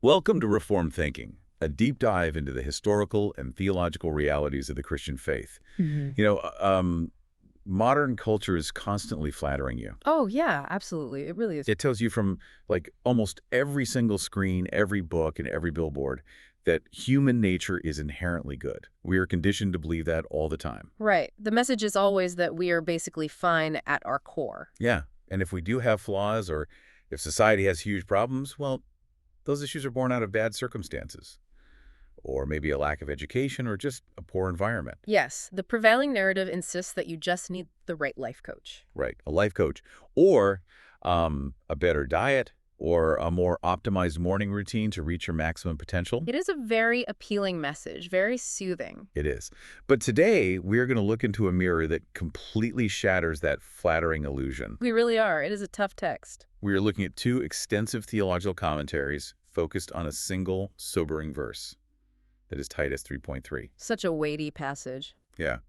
Welcome to Reformed Thinking, a deep dive into the historical and theological realities of the Christian faith. Mhm. You know, modern culture is constantly flattering you. Oh, yeah, absolutely. It really is. It tells you from like almost every single screen, every book, and every billboard that human nature is inherently good. We are conditioned to believe that all the time. Right. The message is always that we are basically fine at our core. Yeah, and if we do have flaws or if society has huge problems, well, those issues are born out of bad circumstances, or maybe a lack of education or just a poor environment. Yes, the prevailing narrative insists that you just need the right life coach. Right, a life coach, or a better diet, or a more optimized morning routine to reach your maximum potential. It is a very appealing message, very soothing. It is. But today, we're going to look into a mirror that completely shatters that flattering illusion. We really are. It is a tough text. We are looking at two extensive theological commentaries focused on a single, sobering verse. That is Titus 3.3. Such a weighty passage. Yeah.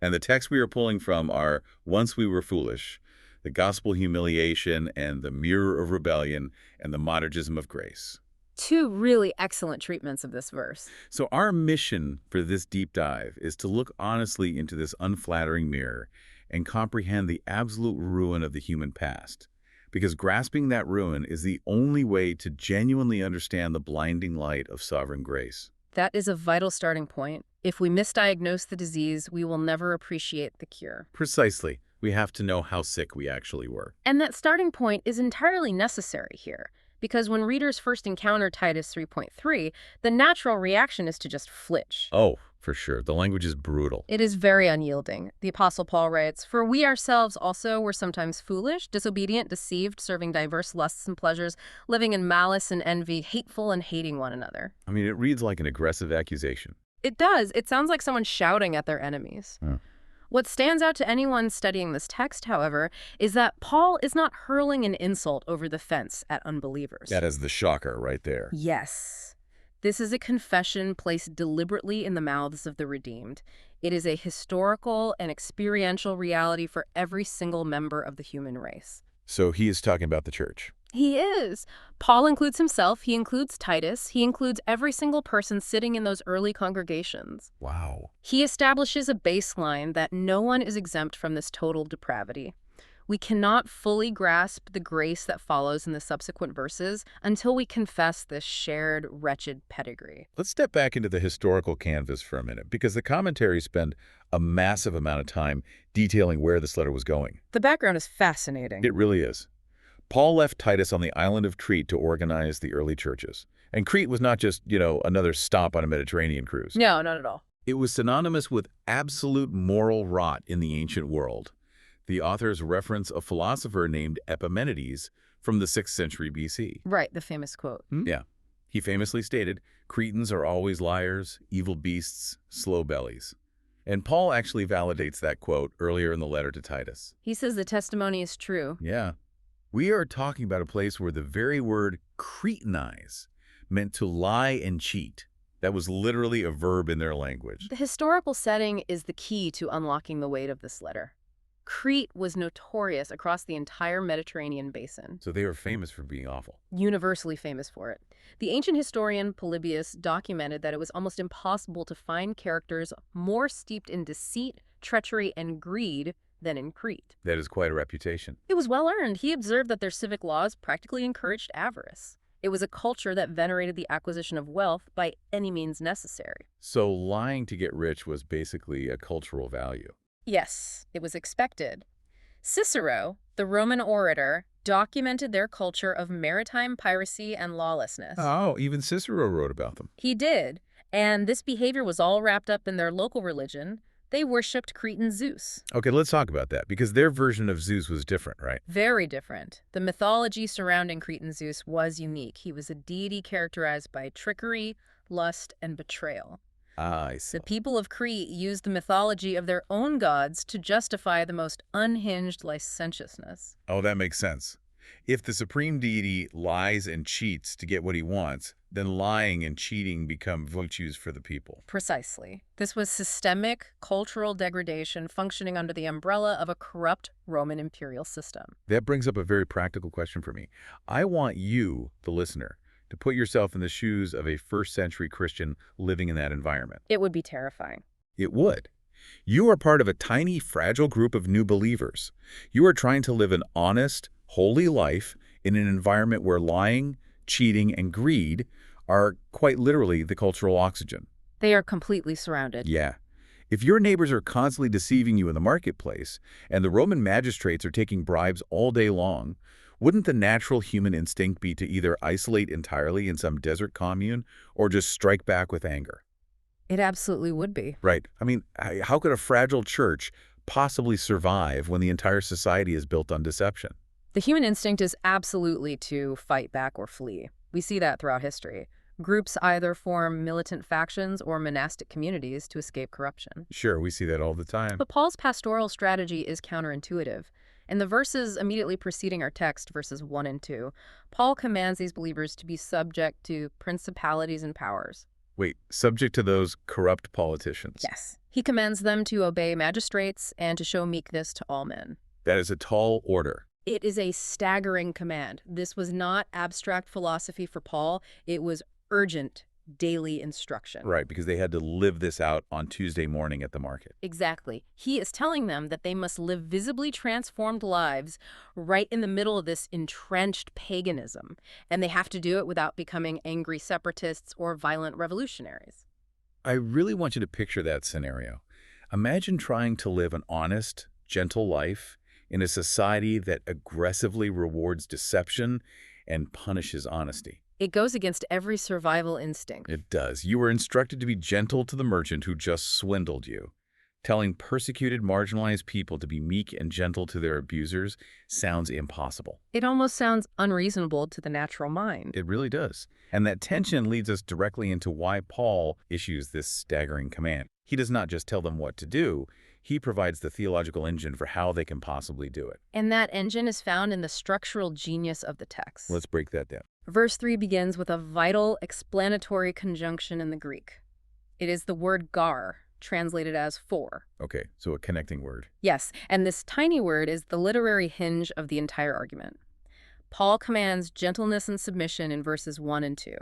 And the texts we are pulling from are Once We Were Foolish, the Gospel Humiliation, and the Mirror of Rebellion, and the Monergism of Grace. Two really excellent treatments of this verse. So our mission for this deep dive is to look honestly into this unflattering mirror and comprehend the absolute ruin of the human past. Because grasping that ruin is the only way to genuinely understand the blinding light of sovereign grace. That is a vital starting point. If we misdiagnose the disease, we will never appreciate the cure. Precisely. We have to know how sick we actually were. And that starting point is entirely necessary here, because when readers first encounter Titus 3.3, the natural reaction is to just flinch. Oh, for sure. The language is brutal. It is very unyielding. The Apostle Paul writes, "For we ourselves also were sometimes foolish, disobedient, deceived, serving diverse lusts and pleasures, living in malice and envy, hateful and hating one another." I mean, it reads like an aggressive accusation. It does. It sounds like someone shouting at their enemies. Yeah. What stands out to anyone studying this text, however, is that Paul is not hurling an insult over the fence at unbelievers. That is the shocker right there. Yes. This is a confession placed deliberately in the mouths of the redeemed. It is a historical and experiential reality for every single member of the human race. So he is talking about the church. He is. Paul includes himself, he includes Titus, he includes every single person sitting in those early congregations. Wow. He establishes a baseline that no one is exempt from this total depravity. We cannot fully grasp the grace that follows in the subsequent verses until we confess this shared, wretched pedigree. Let's step back into the historical canvas for a minute, because the commentaries spend a massive amount of time detailing where this letter was going. The background is fascinating. It really is. Paul left Titus on the island of Crete to organize the early churches. And Crete was not just, another stop on a Mediterranean cruise. No, not at all. It was synonymous with absolute moral rot in the ancient world. The authors reference a philosopher named Epimenides from the 6th century BC. Right, the famous quote. Yeah. He famously stated, "Cretans are always liars, evil beasts, slow bellies." And Paul actually validates that quote earlier in the letter to Titus. He says the testimony is true. Yeah. We are talking about a place where the very word Cretanize meant to lie and cheat. That was literally a verb in their language. The historical setting is the key to unlocking the weight of this letter. Crete was notorious across the entire Mediterranean basin. So they were famous for being awful. Universally famous for it. The ancient historian Polybius documented that it was almost impossible to find characters more steeped in deceit, treachery, and greed than in Crete. That is quite a reputation. It was well earned. He observed that their civic laws practically encouraged avarice. It was a culture that venerated the acquisition of wealth by any means necessary. So lying to get rich was basically a cultural value. Yes, it was expected. Cicero, the Roman orator, documented their culture of maritime piracy and lawlessness. Oh, even Cicero wrote about them. He did, and this behavior was all wrapped up in their local religion. They worshipped Cretan Zeus. Okay, let's talk about that, because their version of Zeus was different, right? Very different. The mythology surrounding Cretan Zeus was unique. He was a deity characterized by trickery, lust, and betrayal. I see. The people of Crete used the mythology of their own gods to justify the most unhinged licentiousness. Oh, that makes sense. If the supreme deity lies and cheats to get what he wants, then lying and cheating become virtues for the people. Precisely. This was systemic cultural degradation functioning under the umbrella of a corrupt Roman imperial system. That brings up a very practical question for me. I want you, the listener, to put yourself in the shoes of a first-century Christian living in that environment. It would be terrifying. It would. You are part of a tiny, fragile group of new believers. You are trying to live an honest, holy life in an environment where lying, cheating, and greed are quite literally the cultural oxygen. They are completely surrounded. Yeah. If your neighbors are constantly deceiving you in the marketplace, and the Roman magistrates are taking bribes all day long, wouldn't the natural human instinct be to either isolate entirely in some desert commune or just strike back with anger? It absolutely would be. Right. I mean, how could a fragile church possibly survive when the entire society is built on deception? The human instinct is absolutely to fight back or flee. We see that throughout history. Groups either form militant factions or monastic communities to escape corruption. Sure, we see that all the time. But Paul's pastoral strategy is counterintuitive. In the verses immediately preceding our text, verses 1 and 2, Paul commands these believers to be subject to principalities and powers. Wait, subject to those corrupt politicians? Yes. He commands them to obey magistrates and to show meekness to all men. That is a tall order. It is a staggering command. This was not abstract philosophy for Paul. It was urgent daily instruction. Right, because they had to live this out on Tuesday morning at the market. Exactly. He is telling them that they must live visibly transformed lives right in the middle of this entrenched paganism, and they have to do it without becoming angry separatists or violent revolutionaries. I really want you to picture that scenario. Imagine trying to live an honest, gentle life in a society that aggressively rewards deception and punishes honesty. It goes against every survival instinct. It does. You were instructed to be gentle to the merchant who just swindled you. Telling persecuted, marginalized people to be meek and gentle to their abusers sounds impossible. It almost sounds unreasonable to the natural mind. It really does. And that tension leads us directly into why Paul issues this staggering command. He does not just tell them what to do, he provides the theological engine for how they can possibly do it. And that engine is found in the structural genius of the text. Let's break that down. Verse 3 begins with a vital explanatory conjunction in the Greek. It is the word gar, translated as for. Okay, so a connecting word. Yes, and this tiny word is the literary hinge of the entire argument. Paul commands gentleness and submission in verses 1 and 2.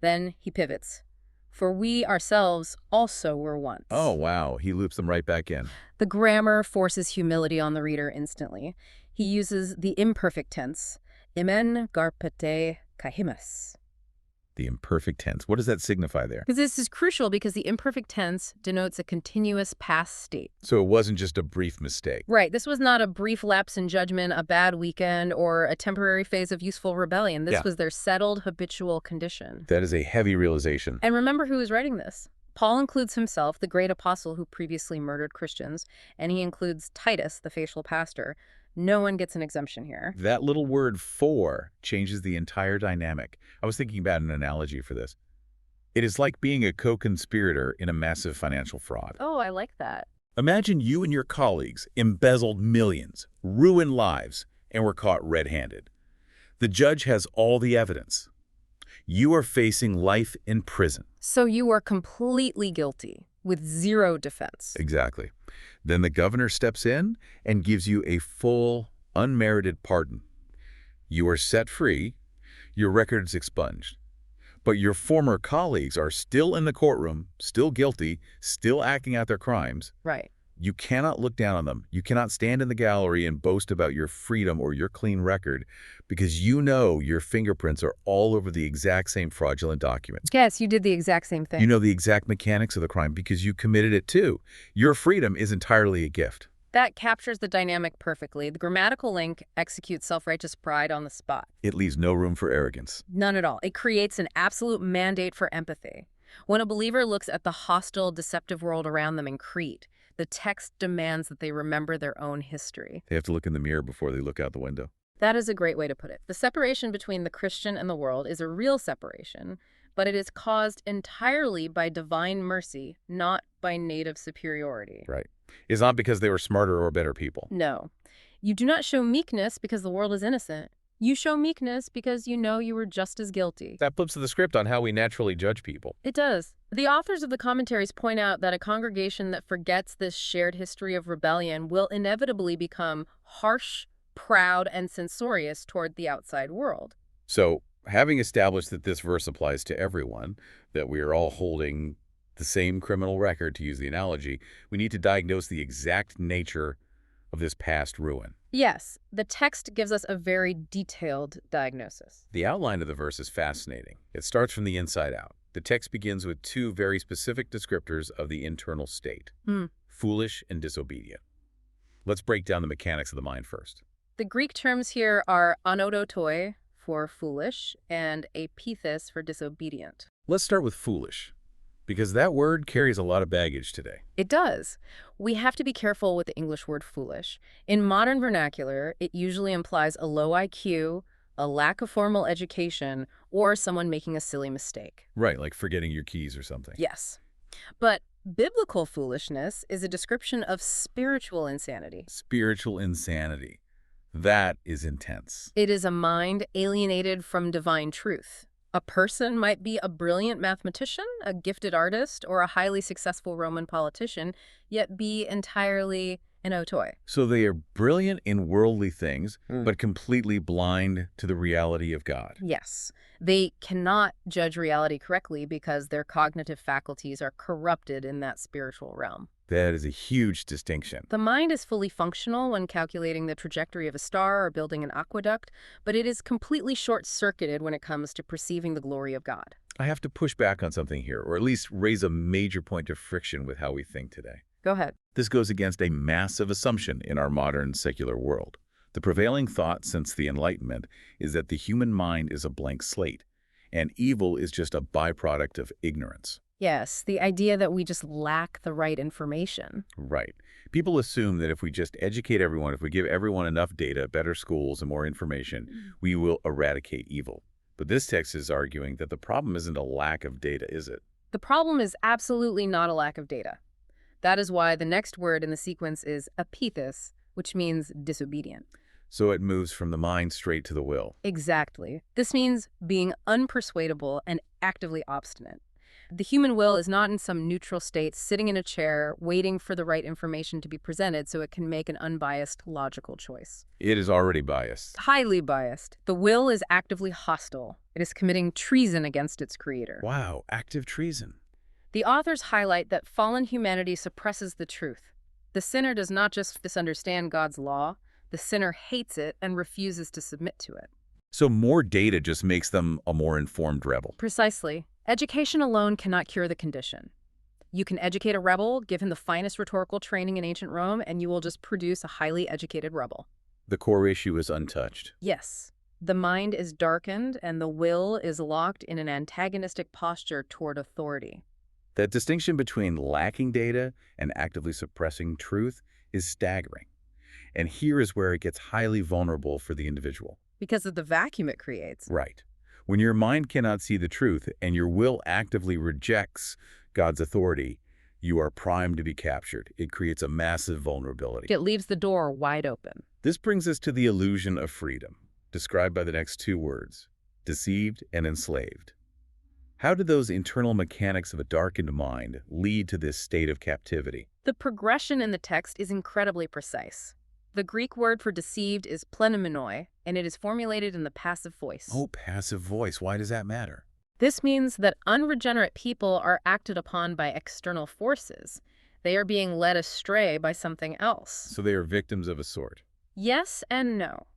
Then he pivots. For we ourselves also were once. Oh, wow. He loops them right back in. The grammar forces humility on the reader instantly. He uses the imperfect tense, imen garpete kaihimas. The imperfect tense. What does that signify there? Because this is crucial because the imperfect tense denotes a continuous past state. So it wasn't just a brief mistake. Right. This was not a brief lapse in judgment, a bad weekend, or a temporary phase of useful rebellion. This was their settled habitual condition. That is a heavy realization. And remember who is writing this. Paul includes himself, the great apostle who previously murdered Christians, and he includes Titus, the faithful pastor. No one gets an exemption here. That little word for changes the entire dynamic. I was thinking about an analogy for this. It is like being a co-conspirator in a massive financial fraud. Oh, I like that. Imagine you and your colleagues embezzled millions, ruined lives, and were caught red-handed. The judge has all the evidence. You are facing life in prison. So you are completely guilty, with zero defense. Exactly. Then the governor steps in and gives you a full, unmerited pardon. You are set free, your record is expunged. But your former colleagues are still in the courtroom, still guilty, still acting out their crimes. Right. You cannot look down on them. You cannot stand in the gallery and boast about your freedom or your clean record because you know your fingerprints are all over the exact same fraudulent documents. Yes, you did the exact same thing. You know the exact mechanics of the crime because you committed it too. Your freedom is entirely a gift. That captures the dynamic perfectly. The grammatical link executes self-righteous pride on the spot. It leaves no room for arrogance. None at all. It creates an absolute mandate for empathy. When a believer looks at the hostile, deceptive world around them in Crete, the text demands that they remember their own history. They have to look in the mirror before they look out the window. That is a great way to put it. The separation between the Christian and the world is a real separation, but it is caused entirely by divine mercy, not by native superiority. Right. It's not because they were smarter or better people. No. You do not show meekness because the world is innocent. You show meekness because you know you were just as guilty. That flips the script on how we naturally judge people. It does. The authors of the commentaries point out that a congregation that forgets this shared history of rebellion will inevitably become harsh, proud, and censorious toward the outside world. So, having established that this verse applies to everyone, that we are all holding the same criminal record, to use the analogy, we need to diagnose the exact nature of this past ruin. Yes, the text gives us a very detailed diagnosis. The outline of the verse is fascinating. It starts from the inside out. The text begins with two very specific descriptors of the internal state, foolish and disobedient. Let's break down the mechanics of the mind first. The Greek terms here are anodotoi for foolish and apithis for disobedient. Let's start with foolish, because that word carries a lot of baggage today. It does. We have to be careful with the English word foolish. In modern vernacular, it usually implies a low IQ, a lack of formal education, or someone making a silly mistake. Right, like forgetting your keys or something. Yes. But biblical foolishness is a description of spiritual insanity. Spiritual insanity. That is intense. It is a mind alienated from divine truth. A person might be a brilliant mathematician, a gifted artist, or a highly successful Roman politician, yet be entirely an otoi. So they are brilliant in worldly things, but completely blind to the reality of God. Yes. They cannot judge reality correctly because their cognitive faculties are corrupted in that spiritual realm. That is a huge distinction. The mind is fully functional when calculating the trajectory of a star or building an aqueduct, but it is completely short-circuited when it comes to perceiving the glory of God. I have to push back on something here, or at least raise a major point of friction with how we think today. Go ahead. This goes against a massive assumption in our modern secular world. The prevailing thought since the Enlightenment is that the human mind is a blank slate, and evil is just a byproduct of ignorance. Yes, the idea that we just lack the right information. Right. People assume that if we just educate everyone, if we give everyone enough data, better schools, and more information, we will eradicate evil. But this text is arguing that the problem isn't a lack of data, is it? The problem is absolutely not a lack of data. That is why the next word in the sequence is apithis, which means disobedient. So it moves from the mind straight to the will. Exactly. This means being unpersuadable and actively obstinate. The human will is not in some neutral state, sitting in a chair, waiting for the right information to be presented so it can make an unbiased, logical choice. It is already biased. Highly biased. The will is actively hostile. It is committing treason against its creator. Wow, active treason. The authors highlight that fallen humanity suppresses the truth. The sinner does not just misunderstand God's law, the sinner hates it and refuses to submit to it. So more data just makes them a more informed rebel. Precisely. Education alone cannot cure the condition. You can educate a rebel, give him the finest rhetorical training in ancient Rome, and you will just produce a highly educated rebel. The core issue is untouched. Yes. The mind is darkened and the will is locked in an antagonistic posture toward authority. That distinction between lacking data and actively suppressing truth is staggering. And here is where it gets highly vulnerable for the individual. Because of the vacuum it creates. Right. When your mind cannot see the truth and your will actively rejects God's authority, you are primed to be captured. It creates a massive vulnerability. It leaves the door wide open. This brings us to the illusion of freedom, described by the next two words, deceived and enslaved. How do those internal mechanics of a darkened mind lead to this state of captivity? The progression in the text is incredibly precise. The Greek word for deceived is plenimenoi, and it is formulated in the passive voice. Oh, passive voice. Why does that matter? This means that unregenerate people are acted upon by external forces. They are being led astray by something else. So they are victims of a sort. Yes and no.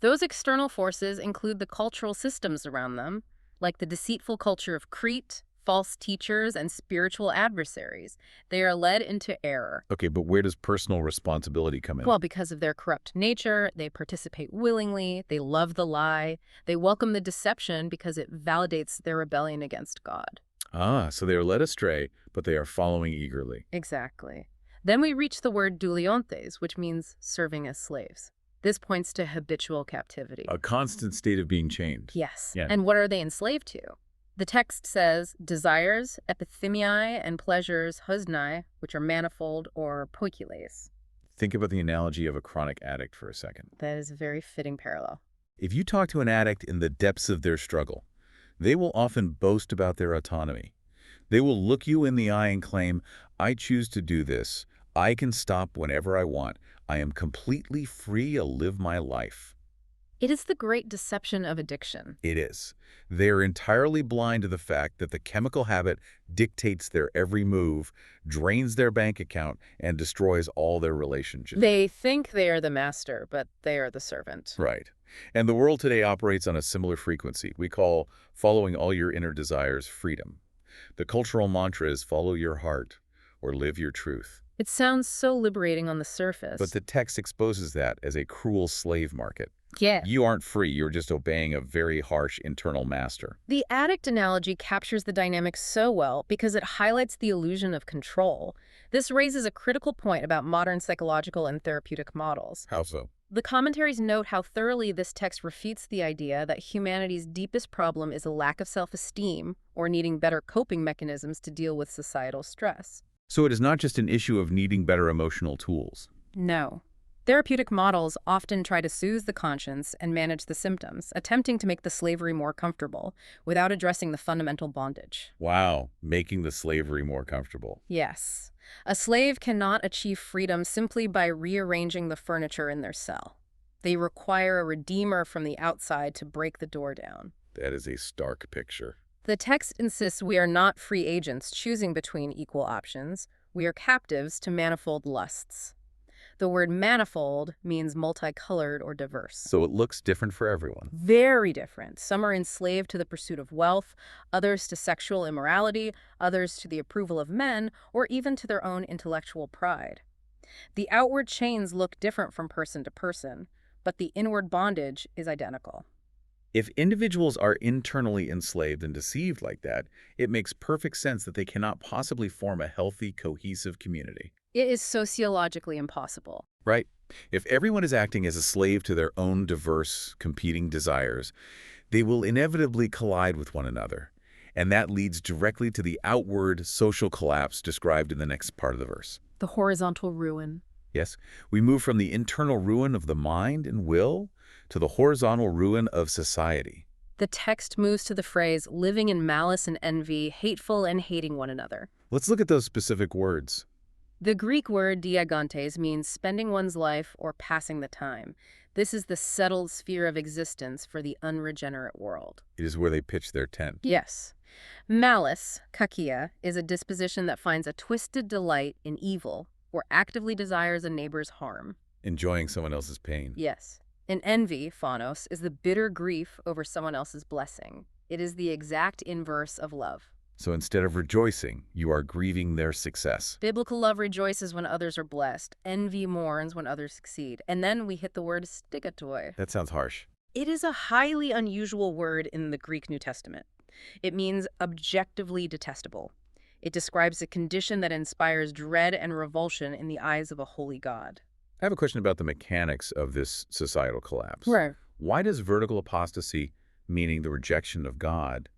Those external forces include the cultural systems around them, like the deceitful culture of Crete, false teachers, and spiritual adversaries. They are led into error. Okay, but where does personal responsibility come in? Well, because of their corrupt nature, they participate willingly, they love the lie, they welcome the deception because it validates their rebellion against God. Ah, so they are led astray, but they are following eagerly. Exactly. Then we reach the word douleontes, which means serving as slaves. This points to habitual captivity. A constant state of being chained. Yes. Yeah. And what are they enslaved to? The text says desires, epithemiae, and pleasures, husnai, which are manifold, or poikiles. Think about the analogy of a chronic addict for a second. That is a very fitting parallel. If you talk to an addict in the depths of their struggle, they will often boast about their autonomy. They will look you in the eye and claim, I choose to do this. I can stop whenever I want. I am completely free to live my life. It is the great deception of addiction. It is. They are entirely blind to the fact that the chemical habit dictates their every move, drains their bank account, and destroys all their relationships. They think they are the master, but they are the servant. Right. And the world today operates on a similar frequency. We call following all your inner desires freedom. The cultural mantra is follow your heart or live your truth. It sounds so liberating on the surface. But the text exposes that as a cruel slave market. Yeah. You aren't free, you're just obeying a very harsh internal master. The addict analogy captures the dynamic so well because it highlights the illusion of control. This raises a critical point about modern psychological and therapeutic models. How so? The commentaries note how thoroughly this text refutes the idea that humanity's deepest problem is a lack of self-esteem or needing better coping mechanisms to deal with societal stress. So it is not just an issue of needing better emotional tools. No. Therapeutic models often try to soothe the conscience and manage the symptoms, attempting to make the slavery more comfortable without addressing the fundamental bondage. Wow, making the slavery more comfortable. Yes. A slave cannot achieve freedom simply by rearranging the furniture in their cell. They require a redeemer from the outside to break the door down. That is a stark picture. The text insists we are not free agents choosing between equal options. We are captives to manifold lusts. The word manifold means multicolored or diverse. So it looks different for everyone. Very different. Some are enslaved to the pursuit of wealth, others to sexual immorality, others to the approval of men, or even to their own intellectual pride. The outward chains look different from person to person, but the inward bondage is identical. If individuals are internally enslaved and deceived like that, it makes perfect sense that they cannot possibly form a healthy, cohesive community. It is sociologically impossible. Right? If everyone is acting as a slave to their own diverse, competing desires, they will inevitably collide with one another. And that leads directly to the outward social collapse described in the next part of the verse. The horizontal ruin. Yes, we move from the internal ruin of the mind and will to the horizontal ruin of society. The text moves to the phrase, living in malice and envy, hateful and hating one another. Let's look at those specific words. The Greek word diagantes means spending one's life or passing the time. This is the settled sphere of existence for the unregenerate world. It is where they pitch their tent. Yes. Malice, kakia, is a disposition that finds a twisted delight in evil or actively desires a neighbor's harm. Enjoying someone else's pain. Yes. And envy, phonos, is the bitter grief over someone else's blessing. It is the exact inverse of love. So instead of rejoicing, you are grieving their success. Biblical love rejoices when others are blessed. Envy mourns when others succeed. And then we hit the word stigatoi. That sounds harsh. It is a highly unusual word in the Greek New Testament. It means objectively detestable. It describes a condition that inspires dread and revulsion in the eyes of a holy God. I have a question about the mechanics of this societal collapse. Right. Why does vertical apostasy, meaning the rejection of God,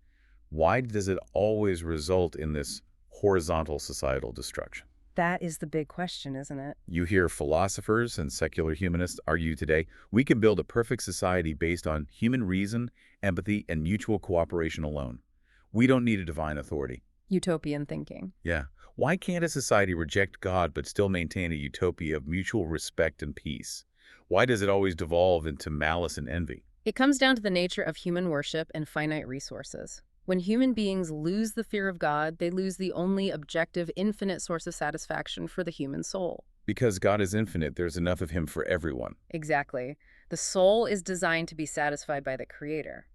why does it always result in this horizontal societal destruction? That is the big question, isn't it? You hear philosophers and secular humanists argue today, we can build a perfect society based on human reason, empathy, and mutual cooperation alone. We don't need a divine authority. Utopian thinking. Yeah. Why can't a society reject God but still maintain a utopia of mutual respect and peace? Why does it always devolve into malice and envy? It comes down to the nature of human worship and finite resources. When human beings lose the fear of God, they lose the only objective, infinite source of satisfaction for the human soul. Because God is infinite, there's enough of him for everyone. Exactly. The soul is designed to be satisfied by the Creator.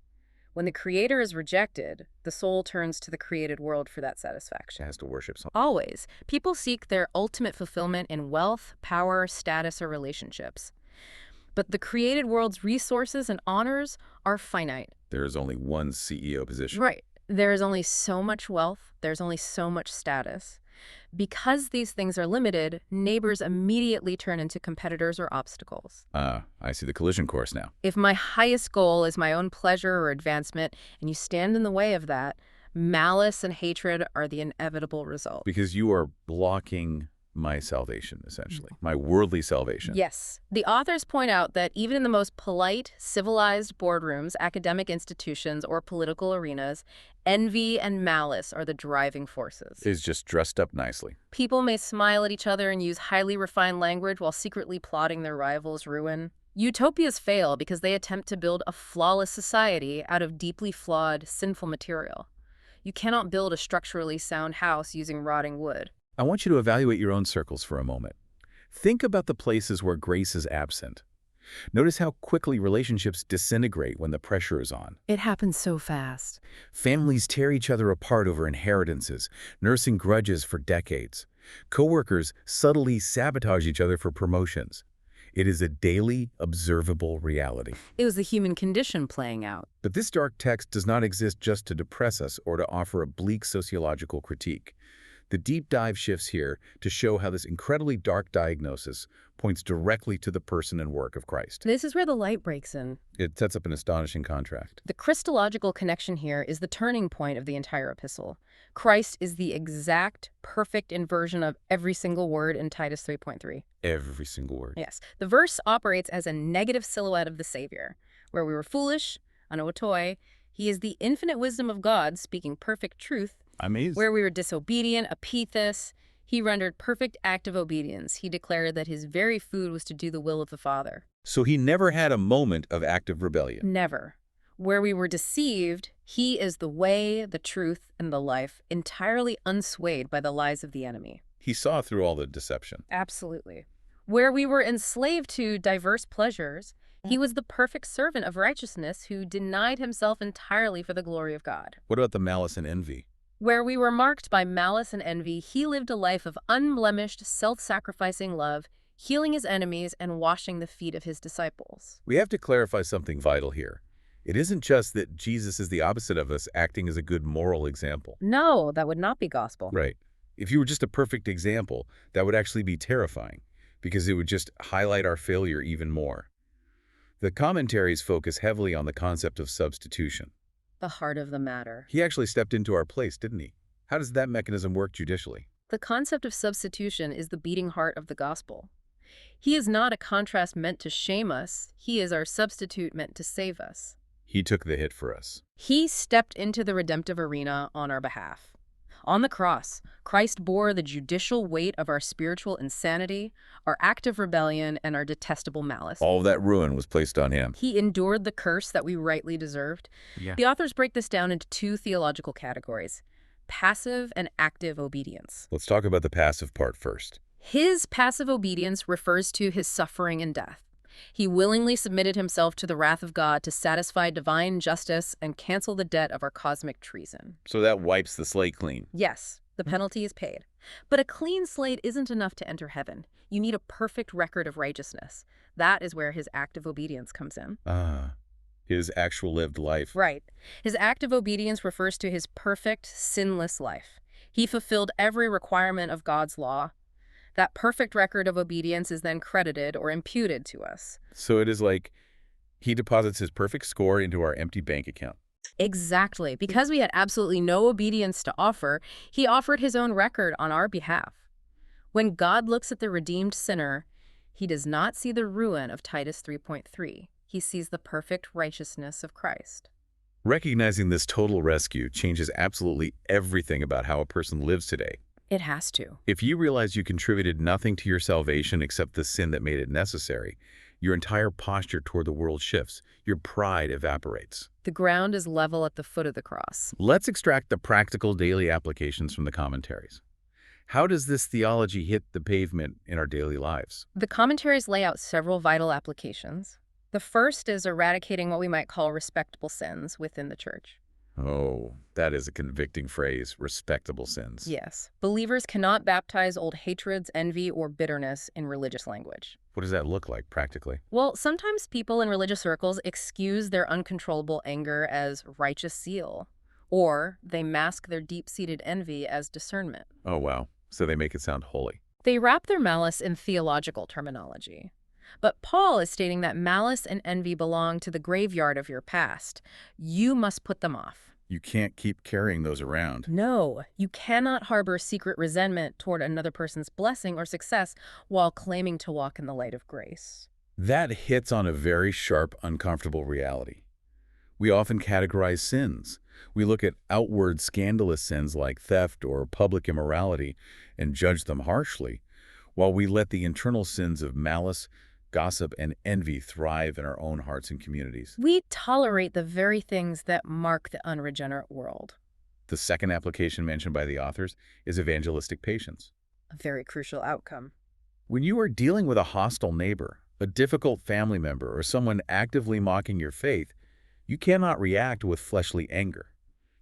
When the Creator is rejected, the soul turns to the created world for that It satisfaction. has to worship something. Always. People seek their ultimate fulfillment in wealth, power, status, or relationships. But the created world's resources and honors are finite. There is only one CEO position. Right. There is only so much wealth. There's only so much status. Because these things are limited, neighbors immediately turn into competitors or obstacles. I see the collision course now. If my highest goal is my own pleasure or advancement, and you stand in the way of that, malice and hatred are the inevitable result. Because you are blocking my salvation, essentially. My worldly salvation. Yes. The authors point out that even in the most polite, civilized boardrooms, academic institutions, or political arenas, envy and malice are the driving forces. Is just dressed up nicely. People may smile at each other and use highly refined language while secretly plotting their rival's ruin. Utopias fail because they attempt to build a flawless society out of deeply flawed, sinful material. You cannot build a structurally sound house using rotting wood. I want you to evaluate your own circles for a moment. Think about the places where grace is absent. Notice how quickly relationships disintegrate when the pressure is on. It happens so fast. Families tear each other apart over inheritances, nursing grudges for decades. Coworkers subtly sabotage each other for promotions. It is a daily, observable reality. It was the human condition playing out. But this dark text does not exist just to depress us or to offer a bleak sociological critique. The deep dive shifts here to show how this incredibly dark diagnosis points directly to the person and work of Christ. This is where the light breaks in. It sets up an astonishing contrast. The Christological connection here is the turning point of the entire epistle. Christ is the exact, perfect inversion of every single word in Titus 3.3. Every single word. Yes. The verse operates as a negative silhouette of the Savior. Where we were foolish, anoatoi, he is the infinite wisdom of God speaking perfect truth. Amazing. Where we were disobedient, apethys, he rendered perfect active obedience. He declared that his very food was to do the will of the Father. So he never had a moment of active rebellion. Never. Where we were deceived, he is the way, the truth, and the life, entirely unswayed by the lies of the enemy. He saw through all the deception. Absolutely. Where we were enslaved to diverse pleasures, he was the perfect servant of righteousness who denied himself entirely for the glory of God. What about the malice and envy? Where we were marked by malice and envy, he lived a life of unblemished, self-sacrificing love, healing his enemies and washing the feet of his disciples. We have to clarify something vital here. It isn't just that Jesus is the opposite of us, acting as a good moral example. No, that would not be gospel. Right. If you were just a perfect example, that would actually be terrifying, because it would just highlight our failure even more. The commentaries focus heavily on the concept of substitution. The heart of the matter. He actually stepped into our place, didn't he? How does that mechanism work judicially? The concept of substitution is the beating heart of the gospel. He is not a contrast meant to shame us. He is our substitute meant to save us. He took the hit for us. He stepped into the redemptive arena on our behalf. On the cross, Christ bore the judicial weight of our spiritual insanity, our active rebellion, and our detestable malice. All of that ruin was placed on him. He endured the curse that we rightly deserved. Yeah. The authors break this down into two theological categories: passive and active obedience. Let's talk about the passive part first. His passive obedience refers to his suffering and death. He willingly submitted himself to the wrath of God to satisfy divine justice and cancel the debt of our cosmic treason. So that wipes the slate clean. Yes, the penalty is paid. But a clean slate isn't enough to enter heaven. You need a perfect record of righteousness. That is where his active obedience comes in. His actual lived life. Right. His active obedience refers to his perfect, sinless life. He fulfilled every requirement of God's law. That perfect record of obedience is then credited or imputed to us. So it is like he deposits his perfect score into our empty bank account. Exactly. Because we had absolutely no obedience to offer, he offered his own record on our behalf. When God looks at the redeemed sinner, he does not see the ruin of Titus 3.3. He sees the perfect righteousness of Christ. Recognizing this total rescue changes absolutely everything about how a person lives today. It has to. If you realize you contributed nothing to your salvation except the sin that made it necessary, your entire posture toward the world shifts. Your pride evaporates. The ground is level at the foot of the cross. Let's extract the practical daily applications from the commentaries. How does this theology hit the pavement in our daily lives? The commentaries lay out several vital applications. The first is eradicating what we might call respectable sins within the church. Oh, that is a convicting phrase, respectable sins. Yes. Believers cannot baptize old hatreds, envy, or bitterness in religious language. What does that look like practically? Well, sometimes people in religious circles excuse their uncontrollable anger as righteous zeal, or they mask their deep-seated envy as discernment. Oh, wow. So they make it sound holy. They wrap their malice in theological terminology. But Paul is stating that malice and envy belong to the graveyard of your past. You must put them off. You can't keep carrying those around. No, you cannot harbor secret resentment toward another person's blessing or success while claiming to walk in the light of grace. That hits on a very sharp, uncomfortable reality. We often categorize sins. We look at outward scandalous sins like theft or public immorality and judge them harshly, while we let the internal sins of malice, gossip, and envy thrive in our own hearts and communities. We tolerate the very things that mark the unregenerate world. The second application mentioned by the authors is evangelistic patience. A very crucial outcome. When you are dealing with a hostile neighbor, a difficult family member, or someone actively mocking your faith, you cannot react with fleshly anger.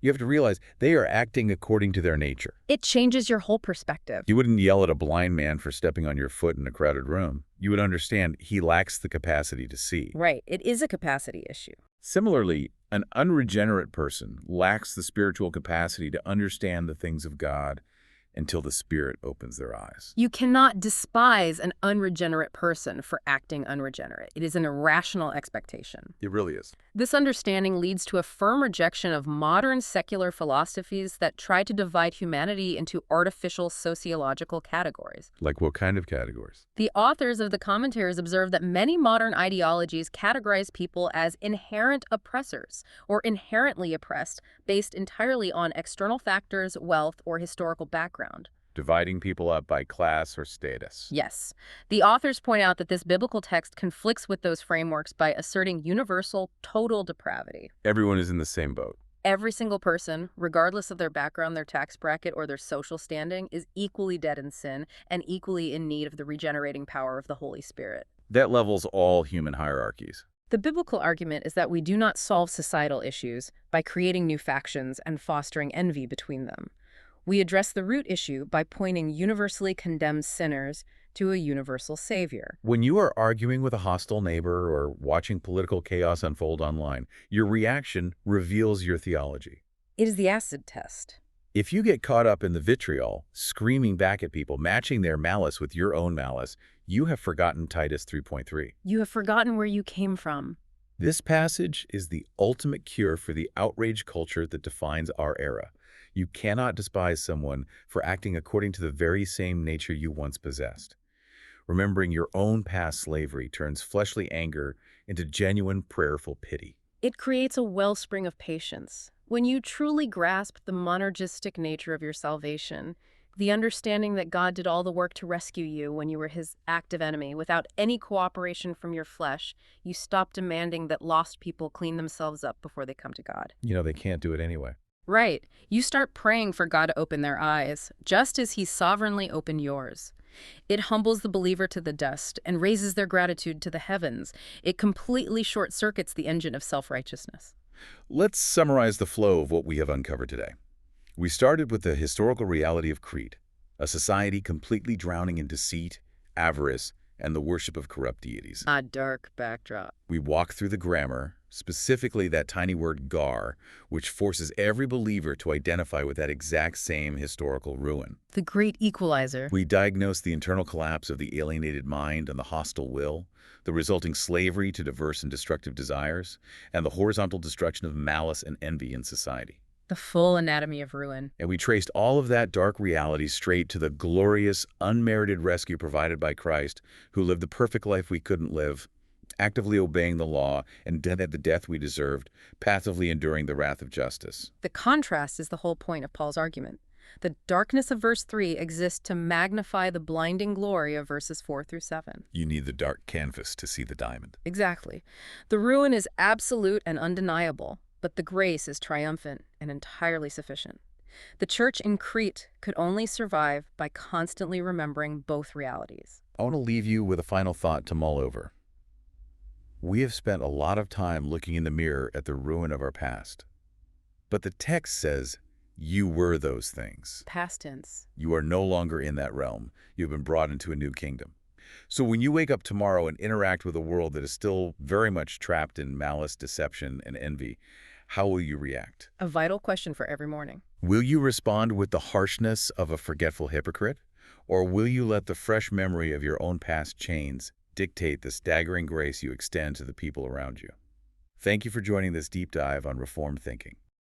You have to realize they are acting according to their nature. It changes your whole perspective. You wouldn't yell at a blind man for stepping on your foot in a crowded room. You would understand he lacks the capacity to see. Right. It is a capacity issue. Similarly, an unregenerate person lacks the spiritual capacity to understand the things of God until the Spirit opens their eyes. You cannot despise an unregenerate person for acting unregenerate. It is an irrational expectation. It really is. This understanding leads to a firm rejection of modern secular philosophies that try to divide humanity into artificial sociological categories. Like what kind of categories? The authors of the commentaries observe that many modern ideologies categorize people as inherent oppressors or inherently oppressed based entirely on external factors, wealth, or historical background. Dividing people up by class or status. Yes. The authors point out that this biblical text conflicts with those frameworks by asserting universal, total depravity. Everyone is in the same boat. Every single person, regardless of their background, their tax bracket, or their social standing, is equally dead in sin and equally in need of the regenerating power of the Holy Spirit. That levels all human hierarchies. The biblical argument is that we do not solve societal issues by creating new factions and fostering envy between them. We address the root issue by pointing universally condemned sinners to a universal savior. When you are arguing with a hostile neighbor or watching political chaos unfold online, your reaction reveals your theology. It is the acid test. If you get caught up in the vitriol, screaming back at people, matching their malice with your own malice, you have forgotten Titus 3.3. You have forgotten where you came from. This passage is the ultimate cure for the outrage culture that defines our era. You cannot despise someone for acting according to the very same nature you once possessed. Remembering your own past slavery turns fleshly anger into genuine prayerful pity. It creates a wellspring of patience. When you truly grasp the monergistic nature of your salvation, the understanding that God did all the work to rescue you when you were his active enemy without any cooperation from your flesh, you stop demanding that lost people clean themselves up before they come to God. They can't do it anyway. Right. You start praying for God to open their eyes, just as he sovereignly opened yours. It humbles the believer to the dust and raises their gratitude to the heavens. It completely short-circuits the engine of self-righteousness. Let's summarize the flow of what we have uncovered today. We started with the historical reality of Crete, a society completely drowning in deceit, avarice, and the worship of corrupt deities. A dark backdrop. We walk through the grammar, specifically that tiny word gar, which forces every believer to identify with that exact same historical ruin. The great equalizer. We diagnose the internal collapse of the alienated mind and the hostile will, the resulting slavery to diverse and destructive desires, and the horizontal destruction of malice and envy in society. The full anatomy of ruin. And we traced all of that dark reality straight to the glorious, unmerited rescue provided by Christ, who lived the perfect life we couldn't live, actively obeying the law and dead at the death we deserved, passively enduring the wrath of justice. The contrast is the whole point of Paul's argument. The darkness of verse 3 exists to magnify the blinding glory of verses 4 through 7. You need the dark canvas to see the diamond. Exactly. The ruin is absolute and undeniable, but the grace is triumphant and entirely sufficient. The church in Crete could only survive by constantly remembering both realities. I want to leave you with a final thought to mull over. We have spent a lot of time looking in the mirror at the ruin of our past. But the text says, you were those things. Past tense. You are no longer in that realm. You have been brought into a new kingdom. So when you wake up tomorrow and interact with a world that is still very much trapped in malice, deception, and envy, how will you react? A vital question for every morning. Will you respond with the harshness of a forgetful hypocrite? Or will you let the fresh memory of your own past chains dictate the staggering grace you extend to the people around you? Thank you for joining this deep dive on Reformed Thinking.